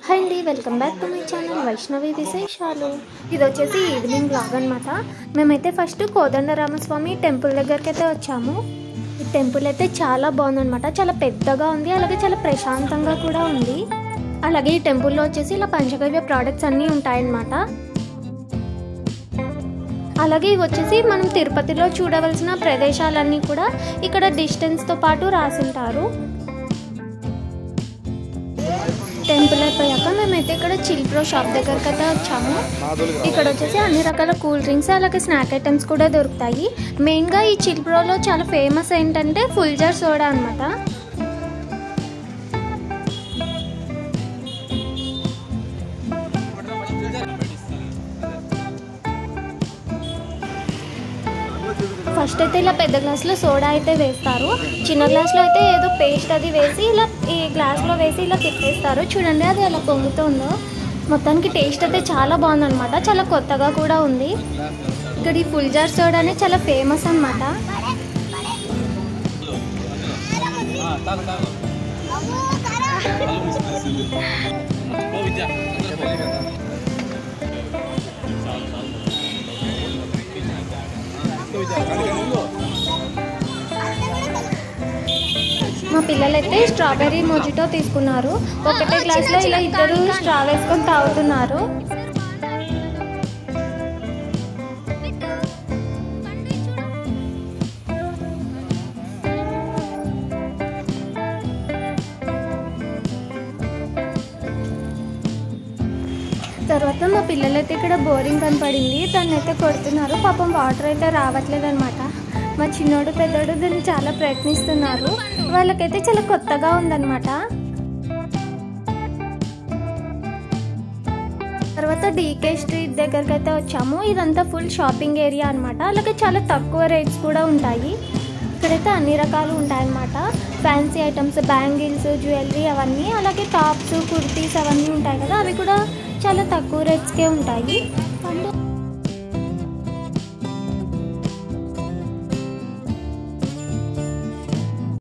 Hi అండి, welcome back to my channel Vaishnavi విశేషాలు. ఇది వచ్చేసి ఈవినింగ్ బ్లాగ్ అనమాట. మేమైతే ఫస్ట్ కోదండరామస్వామి టెంపుల్ దగ్గరికి అయితే వచ్చాము. ఈ టెంపుల్ అయితే చాలా బాగుందన్నమాట. చాలా పెద్దగా ఉంది, అలాగే చాలా ప్రశాంతంగా కూడా ఉంది. అలాగే ఈ టెంపుల్లో వచ్చేసి ఇలా పంచగవ్య ప్రోడక్ట్స్ అన్నీ ఉంటాయన్నమాట. అలాగే ఇవి వచ్చేసి మనం తిరుపతిలో చూడవలసిన ప్రదేశాలన్నీ కూడా ఇక్కడ డిస్టెన్స్తో పాటు రాసింటారు. టెంపుల్ అయిపోయాక మేమైతే ఇక్కడ చిల్ప్రో షాప్ దగ్గరికి అయితే వచ్చాము. ఇక్కడ వచ్చేసి అన్ని రకాల కూల్ డ్రింక్స్ అలాగే స్నాక్ ఐటమ్స్ కూడా దొరుకుతాయి. మెయిన్గా ఈ చిల్ప్రోలో చాలా ఫేమస్ ఏంటంటే ఫుల్ జార్ సోడా అనమాట. ఫస్ట్ అయితే ఇలా పెద్ద గ్లాస్లో సోడా అయితే వేస్తారు. చిన్న గ్లాస్లో అయితే ఏదో పేస్ట్ అది వేసి ఇలా ఈ గ్లాస్లో వేసి ఇలా తిప్పేస్తారు. చూడండి అది ఎలా పొంగుతుందో. మొత్తానికి టేస్ట్ అయితే చాలా బాగుందన్నమాట. చాలా కొత్తగా కూడా ఉంది. ఇక్కడ ఈ ఫుల్ జార్ సోడానే చాలా ఫేమస్ అన్నమాట. మా పిల్లలైతే స్ట్రాబెర్రీ మొజిటో తీసుకున్నారు. ఒకటే గ్లాస్లో ఇలా ఇద్దరు స్ట్రా వేసుకొని తాగుతున్నారు. తర్వాత మా పిల్లలైతే ఇక్కడ బోరింగ్ కనపడింది, దాన్ని అయితే కొడుతున్నారు. పాపం వాటర్ అయితే రావట్లేదు అనమాట. మా చిన్నోడు పెద్దోడు దాన్ని చాలా ప్రయత్నిస్తున్నారు. వాళ్ళకైతే చాలా కొత్తగా ఉందన్నమాట. తర్వాత డీకే స్ట్రీట్ దగ్గరికి అయితే వచ్చాము. ఇదంతా ఫుల్ షాపింగ్ ఏరియా అనమాట. అలాగే చాలా తక్కువ రేట్స్ కూడా ఉంటాయి. ఇక్కడైతే అన్ని రకాలు ఉంటాయన్నమాట. ఫ్యాన్సీ ఐటమ్స్, బ్యాంగిల్స్, జ్యువెలరీ అవన్నీ, అలాగే టాప్స్, కుర్తీస్ అవన్నీ ఉంటాయి కదా, అవి కూడా చాలా తక్కువ రేట్స్కే ఉంటాయి.